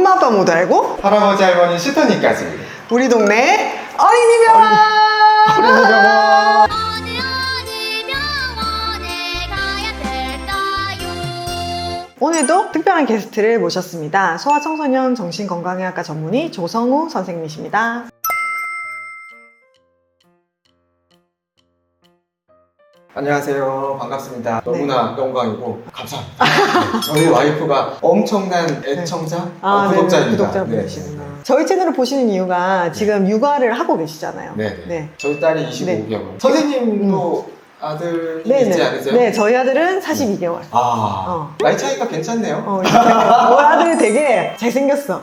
엄마 아빠 모두 알고 할아버지 할머니 시터니까지 우리 동네 어린이병원. 어린이병원. 오늘도 특별한 게스트를 모셨습니다. 소아청소년 정신건강의학과 전문의 조성우 선생님이십니다. 안녕하세요. 반갑습니다. 너무나 영광이고 감사합니다. 네, 저희 와이프가 엄청난 애청자, 구독자입니다. 네, 구독자분이시구나. 저희 채널을 보시는 이유가 지금 육아를 하고 계시잖아요. 네. 저희 딸이 25개월. 선생님도 아들이 있지 않으세요? 네, 저희 아들은 42개월. 나이 차이가 괜찮네요. 저희 아들이 되게 잘생겼어.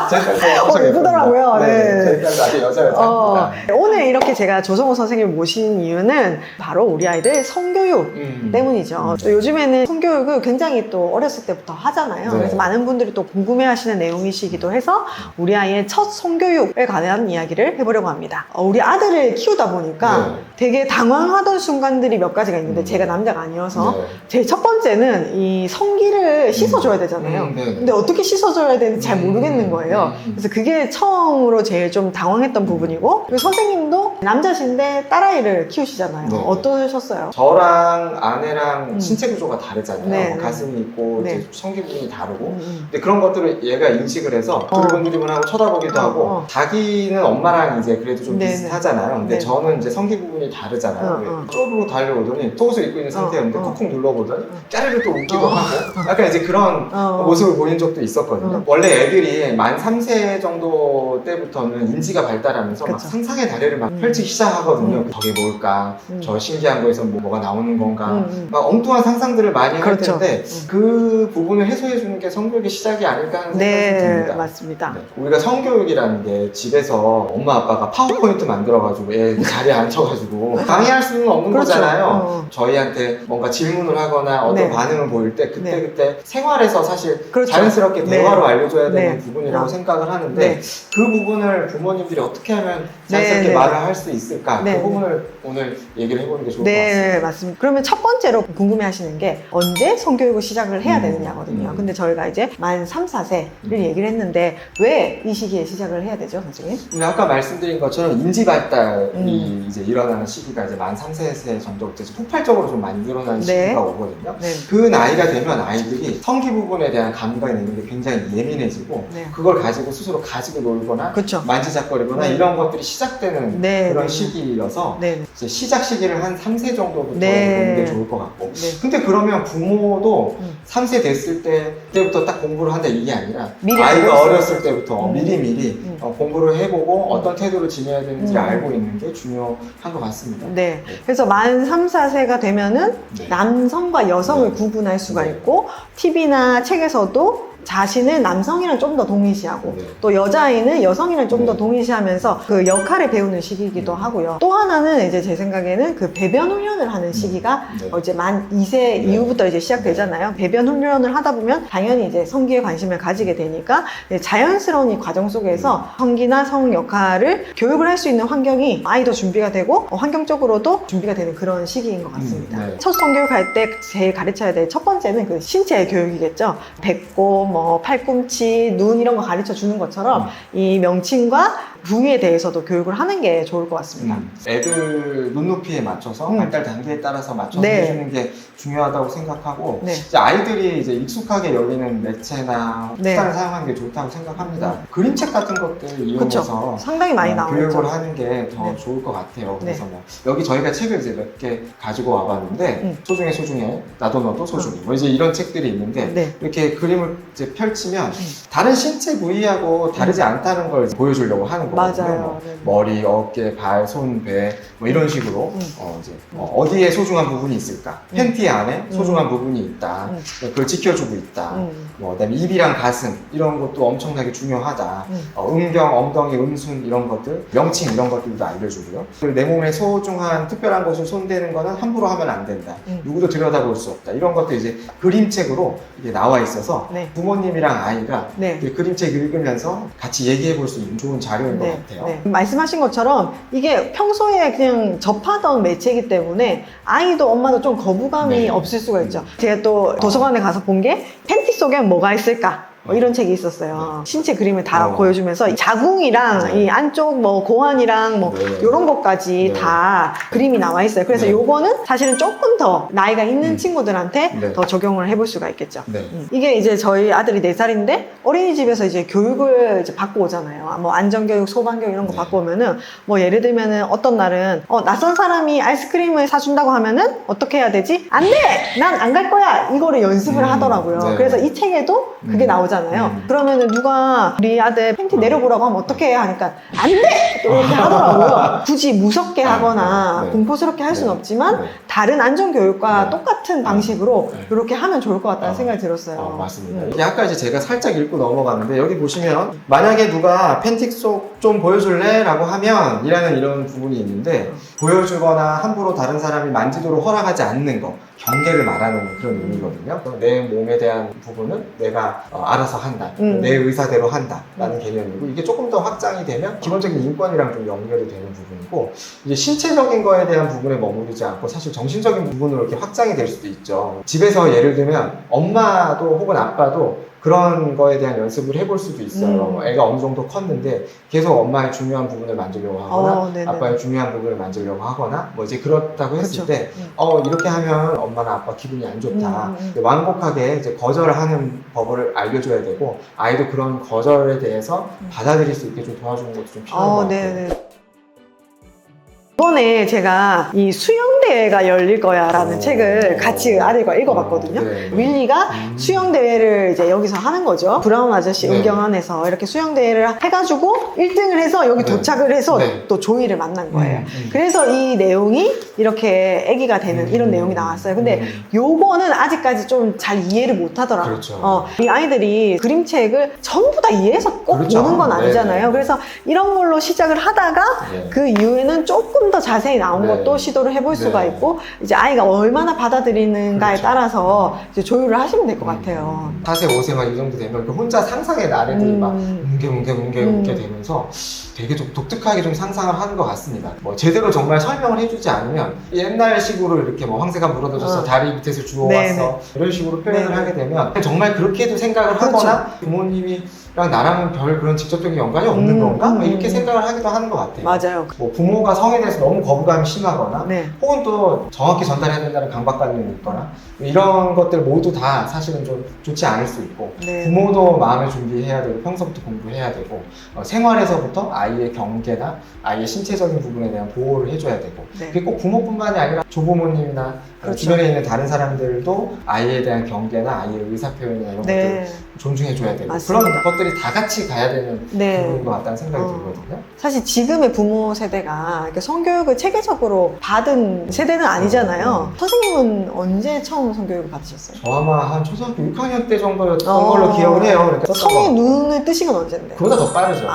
제 딸도 엄청 예쁘더라고요. 네. 저희 딸도 아직 여자입니다. 오늘 이렇게 제가 조성우 선생님을 모신 이유는 바로 우리 아이들 성교육 때문이죠. 또 요즘에는 성교육을 굉장히 또 어렸을 때부터 하잖아요. 네. 그래서 많은 분들이 또 궁금해하시는 내용이시기도 해서 우리 아이의 첫 성교육에 관한 이야기를 해보려고 합니다. 우리 아들을 키우다 보니까 되게 당황하던 순간들이 몇 가지가 있는데 제가 남자가 아니어서 제일 첫 번째는 이 성기를 씻어줘야 되잖아요. 근데 어떻게 씻어줘야 되는지 잘 모르겠는 거예요. 그래서 그게 처음으로 제일 좀 당황했던 부분이고, 그리고 선생님도 남자신데 딸아이를 키우시잖아요. 어떠셨어요? 저랑 아내랑 신체 구조가 다르잖아요. 네. 가슴이 있고 이제 성기 부분이 다르고 근데 그런 것들을 얘가 인식을 해서 두리번두리번 하고 쳐다보기도 하고 자기는 엄마랑 이제 그래도 좀 비슷하잖아요. 근데 저는 이제 성기 부분이 다르잖아요. 쪼르르 달려오더니 속옷을 입고 있는 상태였는데 콕콕 눌러보더니 까르르 또 웃기도 하고 약간 이제 그런 모습을 보인 적도 있었거든요. 원래 애들이 만 3세 정도 때부터는 인지가 발달하면서 막 상상의 나래를 막 펼치기 시작하거든요. 저게 뭘까? 저 신기한 거에서 뭐가 나오는 건가? 막 엉뚱한 상상들을 많이 할 텐데 그 부분을 해소해주는 게 성교육의 시작이 아닐까 하는 생각이 듭니다. 맞습니다. 우리가 성교육이라는 게 집에서 엄마 아빠가 파워포인트 만들어가지고 애 자리에 앉혀가지고 강의할 수는 없는 거잖아요. 저희한테 뭔가 질문을 하거나 어떤 반응을 보일 때 그때 생활에서 사실 자연스럽게 대화로 알려줘야 되는 부분이라고 생각을 하는데 그 부분을 부모님들이 어떻게 하면 자연스럽게 말을 할 수 있을까? 그 부분을 오늘 얘기를 해보는 게 좋을 것 같습니다. 네, 맞습니다. 그러면 첫 번째로 궁금해 하시는 게 언제 성교육을 시작을 해야 되느냐거든요. 근데 저희가 이제 만 3, 4세를 얘기를 했는데 왜 이 시기에 시작을 해야 되죠, 선생님? 아까 말씀드린 것처럼 인지 발달이 이제 일어나는 시기가 이제 만 3, 4세 정도부터 이제 폭발적으로 좀 많이 늘어나는 시기가 오거든요. 그 나이가 되면 아이들이 성기 부분에 대한 감각이 있는 게 굉장히 예민해지고 그걸 가지고 스스로 가지고 놀거나 만지작거리거나 이런 것들이 시작되는 그런 시기여서 이제 시작 시기를 한 3세 정도부터 보는 게 좋을 것 같고 근데 그러면 부모도 3세 됐을 때부터 딱 공부를 한다 이게 아니라 아이가 어렸을 때부터 미리미리 공부를 해보고 어떤 태도를 지내야 되는지를 알고 있는 게 중요한 것 같습니다. 그래서 만 3, 4세가 되면은 남성과 여성을 구분할 수가 있고 TV나 책에서도 자신을 남성이랑 좀 더 동일시하고 또 여자아이는 여성이랑 좀 더 동일시하면서 그 역할을 배우는 시기이기도 하고요. 또 하나는 이제 제 생각에는 그 배변 훈련을 하는 시기가 이제 만 2세 이후부터 이제 시작되잖아요. 배변 훈련을 하다 보면 당연히 이제 성기에 관심을 가지게 되니까 자연스러운 이 과정 속에서 성기나 성 역할을 교육을 할 수 있는 환경이 아이도 준비가 되고 환경적으로도 준비가 되는 그런 시기인 것 같습니다. 첫 성교육할 때 제일 가르쳐야 될 첫 번째는 그 신체 교육이겠죠. 배꼽, 뭐 팔꿈치, 눈 이런 거 가르쳐 주는 것처럼 이 명칭과 부위에 대해서도 교육을 하는 게 좋을 것 같습니다. 애들 눈높이에 맞춰서 발달 단계에 따라서 맞춰서 해주는 게 중요하다고 생각하고 이제 아이들이 이제 익숙하게 여기는 매체나 수단을 사용하는 게 좋다고 생각합니다. 그림책 같은 것들 이용해서 상당히 많이 나오죠. 교육을 하는 게 더 좋을 것 같아요. 그래서 뭐 여기 저희가 책을 이제 몇 개 가지고 와봤는데 소중해 소중해 나도 너도 소중해 뭐 이제 이런 책들이 있는데 이렇게 그림을 이제 펼치면 다른 신체 부위하고 다르지 않다는 걸 보여주려고 하는 거거든요. 머리, 어깨, 발, 손, 배 뭐 이런 식으로 이제 어디에 소중한 부분이 있을까? 팬티 안에 소중한 부분이 있다. 그걸 지켜주고 있다. 그다음에 입이랑 가슴 이런 것도 엄청나게 중요하다. 음경, 엉덩이, 음순 이런 것들, 명칭 이런 것들도 알려주고요. 그리고 내 몸에 소중한 특별한 곳을 손대는 거는 함부로 하면 안 된다. 누구도 들여다볼 수 없다. 이런 것도 이제 그림책으로 이게 나와 있어서 부모님이랑 아이가 그림책 읽으면서 같이 얘기해 볼 수 있는 좋은 자료인 것 같아요. 말씀하신 것처럼 이게 평소에 그냥 접하던 매체이기 때문에 아이도 엄마도 좀 거부감이 없을 수가 있죠. 제가 또 도서관에 가서 본 게 팬티 속에 뭐가 있을까? 이런 책이 있었어요. 신체 그림을 다 보여주면서 이 자궁이랑 이 안쪽 뭐 고환이랑 뭐 이런 것까지 다 그림이 나와 있어요. 그래서 요거는 사실은 조금 더 나이가 있는 친구들한테 더 적용을 해볼 수가 있겠죠. 이게 이제 저희 아들이 4살인데 어린이집에서 이제 교육을 이제 받고 오잖아요. 뭐 안전교육, 소방교육 이런 거 받고 오면은 뭐 예를 들면은 어떤 날은 낯선 사람이 아이스크림을 사준다고 하면은 어떻게 해야 되지? 안 돼! 난 안 갈 거야! 이거를 연습을 하더라고요. 그래서 이 책에도 그게 나오잖아요. 그러면은 누가 우리 아들 팬티 내려보라고 하면 어떻게 해야 하니까 안 돼! 또 이렇게 하더라고요. 굳이 무섭게 하거나 공포스럽게 할 수는 없지만 다른 안전교육과 똑같은 방식으로 이렇게 하면 좋을 것 같다는 생각이 들었어요. 맞습니다. 이게 아까 이제 제가 살짝 읽고 넘어갔는데 여기 보시면 만약에 누가 팬티 속 좀 보여줄래? 라고 하면 이라는 이런 부분이 있는데 보여주거나 함부로 다른 사람이 만지도록 허락하지 않는 거, 경계를 말하는 그런 의미거든요. 내 몸에 대한 부분은 내가 알아서 한다, 내 의사대로 한다 라는 개념이고, 이게 조금 더 확장이 되면 기본적인 인권이랑 좀 연결이 되는 부분이고, 이제 신체적인 거에 대한 부분에 머무르지 않고 사실 정신적인 부분으로 이렇게 확장이 될 수도 있죠. 집에서 예를 들면 엄마도 혹은 아빠도 그런 거에 대한 연습을 해볼 수도 있어요. 애가 어느 정도 컸는데 계속 엄마의 중요한 부분을 만지려고 하거나 아빠의 중요한 부분을 만지려고 하거나 뭐 이제 그렇다고 했을 때 이렇게 하면 엄마나 아빠 기분이 안 좋다. 완곡하게 이제 거절하는 법을 알려줘야 되고, 아이도 그런 거절에 대해서 받아들일 수 있게 좀 도와주는 것도 좀 필요한 것 같아요. 이번에 제가 이 수영대회가 열릴 거야 라는 책을 같이 아들과 읽어봤거든요. 윌리가 수영대회를 이제 여기서 하는 거죠. 브라운 아저씨 은경안에서 이렇게 수영대회를 해가지고 1등을 해서 여기 도착을 해서 또 조이를 만난 거예요. 그래서 이 내용이 이렇게 애기가 되는 이런 내용이 나왔어요. 근데 요거는 아직까지 좀 잘 이해를 못 하더라고요. 이 아이들이 그림책을 전부 다 이해해서 꼭 보는 건 아니잖아요. 그래서 이런 걸로 시작을 하다가 그 이후에는 조금 더 자세히 나온 것도 시도를 해볼 수가 있고, 이제 아이가 얼마나 받아들이는가에 따라서 이제 조율을 하시면 될 것 같아요. 4세, 5세 막 이 정도 되면 혼자 상상의 나래들이 막 뭉게 되면서 되게 좀 독특하게 좀 상상을 하는 것 같습니다. 뭐 제대로 정말 설명을 해주지 않으면 옛날식으로 이렇게 뭐 황새가 물어다줘서 다리 밑에서 주워왔어 이런 식으로 표현을 하게 되면 정말 그렇게도 생각을 하거나 부모님이랑 나랑은 별 그런 직접적인 연관이 없는 건가? 이렇게 생각을 하기도 하는 것 같아요. 맞아요. 뭐 부모가 성에 대해서 너무 거부감이 심하거나 혹은 또 정확히 전달해야 된다는 강박관념이 있거나 이런 것들 모두 다 사실은 좀 좋지 않을 수 있고, 부모도 마음의 준비해야 되고 평소부터 공부해야 되고, 생활에서부터 아이의 경계나 아이의 신체적인 부분에 대한 보호를 해줘야 되고, 그게 꼭 부모뿐만이 아니라 조부모님이나 주변에 있는 다른 사람들도 아이에 대한 경계나 아이의 의사표현이나 이런 것들을 존중해줘야 되고, 그런 것들이 다 같이 가야 되는 부분인 것 같다는 생각이 들거든요. 사실 지금의 부모 세대가 성교육을 체계적으로 받은 세대는 아니잖아요. 선생님은 언제 처음 성교육을 받으셨어요? 저 아마 한 초등학교 6학년 때 정도였던 걸로 기억을 해요. 그러니까 성의 눈을 뜨신 건 언제인데? 그보다 더 빠르죠.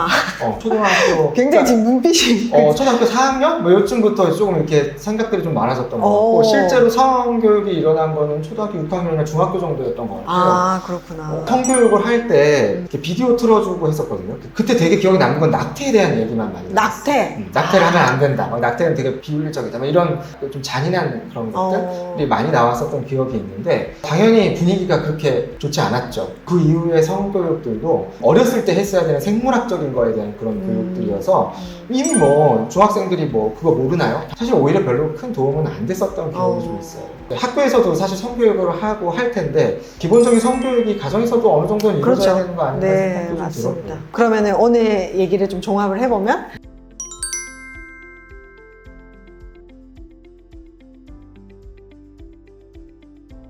초등학교 굉장히 지금 눈빛이 초등학교 4학년? 뭐 요쯤부터 조금 이렇게 생각들이 좀 많아졌던 것 같고, 실제로 성교육이 일어난 거는 초등학교 6학년이나 중학교 정도였던 것 같아요. 그렇구나. 성교육을 할 때 비디오 틀어주고 했었거든요. 그때 되게 기억에 남는 건 낙태에 대한 얘기만 많이 낙태? 낙태를 하면 안 된다. 낙태는 되게 비윤리적이다. 이런 좀 잔인한 그런 것들이 많이 나왔었던 기억이 있는데, 당연히 분위기가 그렇게 좋지 않았죠. 그 이후에 성교육들도 어렸을 때 했어야 되는 생물학적인 거에 대한 그런 교육들이어서 이미 뭐 중학생들이 뭐 그거 모르나요? 사실 오히려 별로 큰 도움은 안 됐었던 기억이 좀 있어요. 학교에서도 사실 성교육을 하고 할 텐데 기본적인 성교육이 가정에서도 어느 정도는 이루어져야 되는 거 아닌가 생각도 좀 들었고요. 그러면은 오늘 얘기를 좀 종합을 해보면,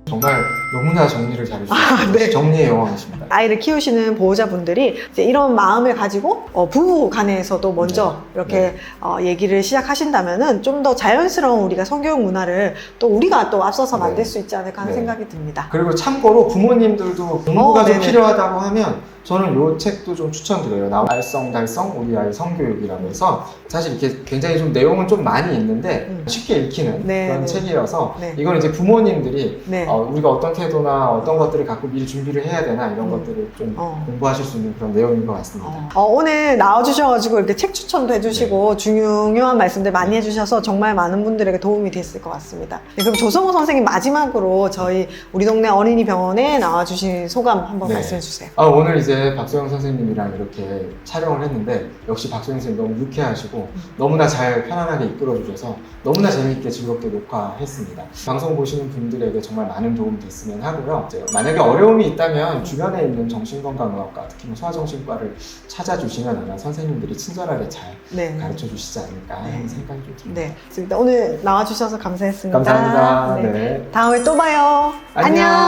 정말 너무나 정리를 잘해주셨어요. 정리의 여왕이십니다. 아이를 키우시는 보호자분들이 이제 이런 마음을 가지고 부부 간에서도 먼저 이렇게 얘기를 시작하신다면은 좀 더 자연스러운 우리가 성교육 문화를 또 우리가 또 앞서서 만들 수 있지 않을까 하는 생각이 듭니다. 그리고 참고로 부모님들도 공부가 좀 필요하다고 하면 저는 이 책도 좀 추천드려요. 알쏭달쏭 우리 아이 성교육이라고 해서, 사실 이렇게 굉장히 좀 내용은 좀 많이 있는데 쉽게 읽히는 그런 책이라서 이건 이제 부모님들이 우리가 어떤 태도나 어떤 것들을 갖고 미리 준비를 해야 되나 이런 것들을 좀 공부하실 수 있는 그런 내용인 것 같습니다. 오늘 나와주셔가지고 이렇게 책 추천도 해주시고 중요한 말씀들 많이 해주셔서 정말 많은 분들에게 도움이 됐을 것 같습니다. 네, 그럼 조성호 선생님 마지막으로 저희 우리 동네 어린이병원에 나와주신 소감 한번 말씀해 주세요. 오늘 이제 박소영 선생님이랑 이렇게 촬영을 했는데 역시 박소영 선생님 너무 유쾌하시고 너무나 잘 편안하게 이끌어주셔서 너무나 재미있게 즐겁게 녹화했습니다. 방송 보시는 분들에게 정말 많은 도움이 됐으면 하고요. 이제 만약에 어려움이 있다면 주변에 있는 정신건강의학과, 특히 소아정신과를 찾아주시면 아마 선생님들이 친절하게 잘 가르쳐 주시지 않을까 하는 생각이 좀 듭니다. 네, 오늘 나와주셔서 감사했습니다. 감사합니다. 네. 다음에 또 봐요. 안녕.